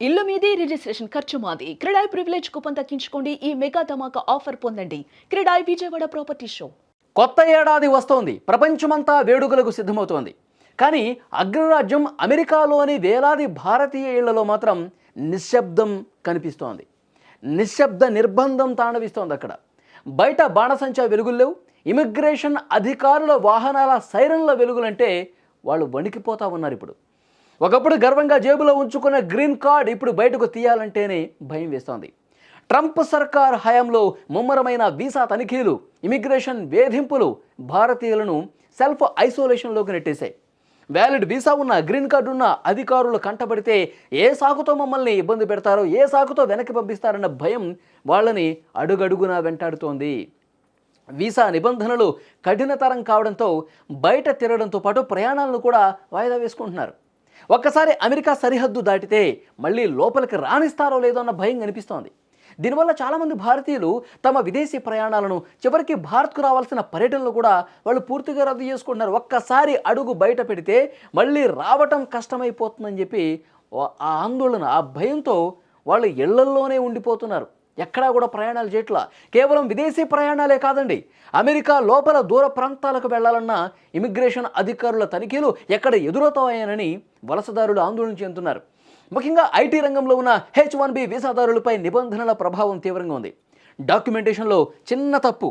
ఇల్లు మీది రిజిస్ట్రేషన్ ఖర్చు మాది. క్రెడాయ్ ప్రివిలేజ్ కూపన్ దక్కించుకోండి. ఈ మెగా ధమాకా ఆఫర్ పొందండి. CREDAI Vijayawada property show. కొత్త ఏడాది వస్తోంది. ప్రపంచమంతా వేడుకలకు సిద్ధమవుతోంది. కానీ అగ్రరాజ్యం అమెరికాలోని వేలాది భారతీయ ఇళ్లలో మాత్రం నిశ్శబ్దం కనిపిస్తోంది. నిశ్శబ్ద నిర్బంధం తాండవిస్తోంది అక్కడ. బయట బాణసంచా వెలుగులు లేవు. ఇమిగ్రేషన్ అధికారుల వాహనాల సైరన్ల వెలుగులంటే వాళ్ళు వణికిపోతా ఉన్నారు ఇప్పుడు. ఒకప్పుడు గర్వంగా జేబులో ఉంచుకున్న గ్రీన్ కార్డ్ ఇప్పుడు బయటకు తీయాలంటేనే భయం వేస్తోంది. ట్రంప్ సర్కార్ హయాంలో ముమ్మరమైన వీసా తనిఖీలు, ఇమిగ్రేషన్ వేధింపులు భారతీయులను సెల్ఫ్ ఐసోలేషన్లోకి నెట్టేశాయి. వ్యాలిడ్ వీసా ఉన్న, గ్రీన్ కార్డు ఉన్న అధికారులు కంటపడితే ఏ సాకుతో మమ్మల్ని ఇబ్బంది పెడతారో, ఏ సాకుతో వెనక్కి పంపిస్తారన్న భయం వాళ్ళని అడుగడుగునా వెంటాడుతోంది. వీసా నిబంధనలు కఠినతరం కావడంతో బయట తిరగడంతో పాటు ప్రయాణాలను కూడా వాయిదా వేసుకుంటున్నారు. ఒక్కసారి అమెరికా సరిహద్దు దాటితే మళ్ళీ లోపలికి రాణిస్తారో లేదో అన్న భయం కనిపిస్తోంది. దీనివల్ల చాలామంది భారతీయులు తమ విదేశీ ప్రయాణాలను, చివరికి భారత్కు రావాల్సిన పర్యటనలు కూడా వాళ్ళు పూర్తిగా రద్దు చేసుకుంటున్నారు. ఒక్కసారి అడుగు బయట పెడితే మళ్ళీ రావటం కష్టమైపోతుందని చెప్పి ఆ ఆందోళన, ఆ భయంతో వాళ్ళు ఇళ్లల్లోనే ఉండిపోతున్నారు. ఎక్కడా కూడా ప్రయాణాలు చేయట్లా. కేవలం విదేశీ ప్రయాణాలే కాదండి, అమెరికా లోపల దూర ప్రాంతాలకు వెళ్లాలన్న ఇమిగ్రేషన్ అధికారుల తనిఖీలు ఎక్కడ ఎదురవుతాయనని వలసదారులు ఆందోళన చెందుతున్నారు. ముఖ్యంగా ఐటీ రంగంలో ఉన్న H1B వీసాదారులపై నిబంధనల ప్రభావం తీవ్రంగా ఉంది. డాక్యుమెంటేషన్లో చిన్న తప్పు,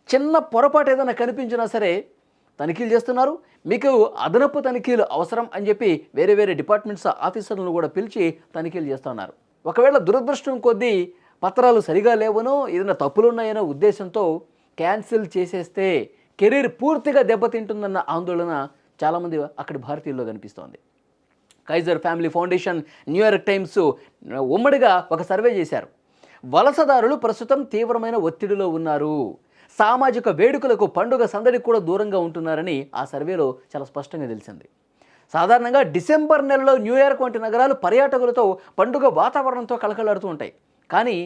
చిన్న పొరపాటు ఏదైనా కనిపించినా సరే తనిఖీలు చేస్తున్నారు. మీకు అదనపు తనిఖీలు అవసరం అని చెప్పి వేరే వేరే డిపార్ట్మెంట్స్ ఆఫీసర్లను కూడా పిలిచి తనిఖీలు చేస్తున్నారు. ఒకవేళ దురదృష్టం కొద్దీ పత్రాలు సరిగా లేవనో, ఏదైనా తప్పులున్నాయనో ఉద్దేశంతో క్యాన్సిల్ చేసేస్తే కెరీర్ పూర్తిగా దెబ్బతింటుందన్న ఆందోళన చాలామంది అక్కడి భారతీయుల్లో కనిపిస్తోంది. Kaiser family foundation, New York times ఉమ్మడిగా ఒక సర్వే చేశారు. వలసదారులు ప్రస్తుతం తీవ్రమైన ఒత్తిడిలో ఉన్నారు, సామాజిక వేడుకలకు, పండుగ సందడికి కూడా దూరంగా ఉంటున్నారని ఆ సర్వేలో చాలా స్పష్టంగా తెలిసింది. సాధారణంగా డిసెంబర్ నెలలో న్యూయార్క్ వంటి నగరాలు పర్యాటకులతో, పండుగ వాతావరణంతో కలకలాడుతూ ఉంటాయి. కానీ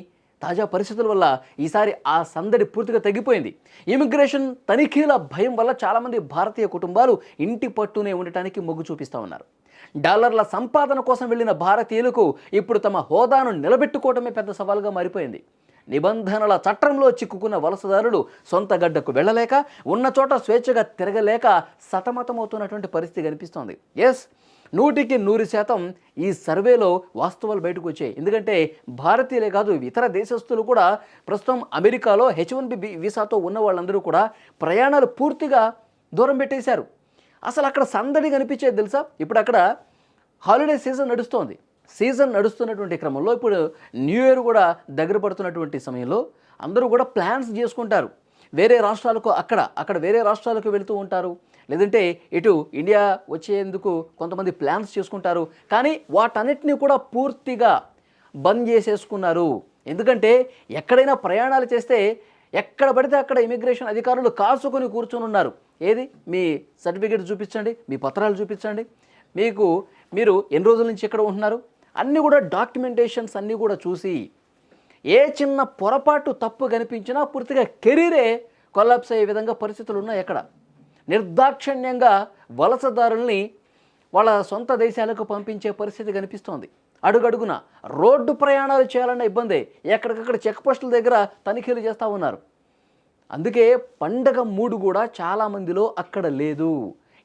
తాజా పరిస్థితుల వల్ల ఈసారి ఆ సందడి పూర్తిగా తగ్గిపోయింది. ఇమిగ్రేషన్ తనిఖీల భయం వల్ల చాలామంది భారతీయ కుటుంబాలు ఇంటి పట్టునే ఉండటానికి మొగ్గు చూపిస్తూ ఉన్నారు. డాలర్ల సంపాదన కోసం వెళ్ళిన భారతీయులకు ఇప్పుడు తమ హోదాను నిలబెట్టుకోవడమే పెద్ద సవాల్గా మారిపోయింది. నిబంధనల చట్రంలో చిక్కుకున్న వలసదారులు సొంత గడ్డకు వెళ్ళలేక, ఉన్న చోట స్వేచ్ఛగా తిరగలేక సతమతమవుతున్నటువంటి పరిస్థితి కనిపిస్తోంది. 100% ఈ సర్వేలో వాస్తవాలు బయటకు వచ్చాయి. ఎందుకంటే భారతీయులే కాదు, ఇతర దేశస్తులు కూడా ప్రస్తుతం అమెరికాలో H1B వీసాతో ఉన్న వాళ్ళందరూ కూడా ప్రయాణాలు పూర్తిగా దూరం పెట్టేశారు. అసలు అక్కడ సందడి కనిపించేది తెలుసా? ఇప్పుడు అక్కడ హాలిడే సీజన్ నడుస్తోంది. సీజన్ నడుస్తున్నటువంటి క్రమంలో ఇప్పుడు న్యూ ఇయర్ కూడా దగ్గర పడుతున్నటువంటి సమయంలో అందరూ కూడా ప్లాన్స్ చేసుకుంటారు. వేరే రాష్ట్రాలకు, అక్కడ వేరే రాష్ట్రాలకు వెళుతూ ఉంటారు. లేదంటే ఇటు ఇండియా వచ్చేందుకు కొంతమంది ప్లాన్స్ చేసుకుంటారు. కానీ వాటన్నిటిని కూడా పూర్తిగా బంద్ చేసేసుకున్నారు. ఎందుకంటే ఎక్కడైనా ప్రయాణాలు చేస్తే ఎక్కడ పడితే అక్కడ ఇమిగ్రేషన్ అధికారులు కాసుకొని కూర్చొని ఉన్నారు. ఏది, మీ సర్టిఫికేట్ చూపించండి, మీ పత్రాలు చూపించండి, మీరు ఎన్ని రోజుల నుంచి ఎక్కడ ఉంటున్నారు, అన్నీ కూడా డాక్యుమెంటేషన్స్ అన్నీ కూడా చూసి ఏ చిన్న పొరపాటు తప్పు కనిపించినా పూర్తిగా కెరీరే కొలాప్స్ అయ్యే విధంగా పరిస్థితులు ఉన్నాయి. ఎక్కడ నిర్దాక్షిణ్యంగా వలసదారుల్ని వాళ్ళ సొంత దేశాలకు పంపించే పరిస్థితి కనిపిస్తోంది. అడుగడుగున రోడ్డు ప్రయాణాలు చేయాలన్న ఇబ్బందే. ఎక్కడికక్కడ చెక్ పోస్టుల దగ్గర తనిఖీలు చేస్తూ ఉన్నారు. అందుకే పండగ మూడు కూడా చాలామందిలో అక్కడ లేదు,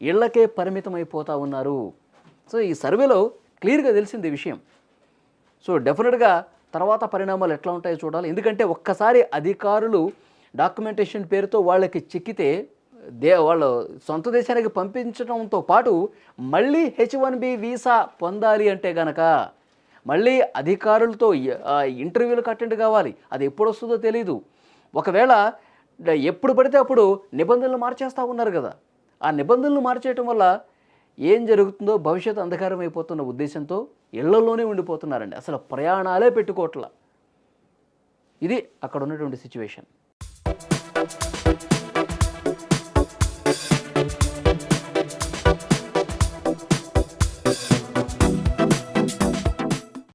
ఇళ్లకే పరిమితం అయిపోతూ ఉన్నారు. సో ఈ సర్వేలో క్లియర్గా తెలిసింది విషయం. సో డెఫినెట్గా తర్వాత పరిణామాలు ఎట్లా ఉంటాయో చూడాలి. ఎందుకంటే ఒక్కసారి అధికారులు డాక్యుమెంటేషన్ పేరుతో వాళ్ళకి చిక్కితే వాళ్ళు సొంత దేశానికి పంపించడంతో పాటు మళ్ళీ H1B వీసా పొందాలి అంటే గనక మళ్ళీ అధికారులతో ఇంటర్వ్యూలకు అటెండ్ కావాలి. అది ఎప్పుడు వస్తుందో తెలీదు. ఒకవేళ ఎప్పుడు పడితే అప్పుడు నిబంధనలు మార్చేస్తూ ఉన్నారు కదా, ఆ నిబంధనలు మార్చేయటం వల్ల ఏం జరుగుతుందో భవిష్యత్తు అంధకారం అయిపోతున్న ఉద్దేశంతో ఇళ్లలోనే ఉండిపోతున్నారండి. అసలు ప్రయాణాలే పెట్టుకోవట్లా. ఇది అక్కడ ఉన్నటువంటి సిచ్యువేషన్.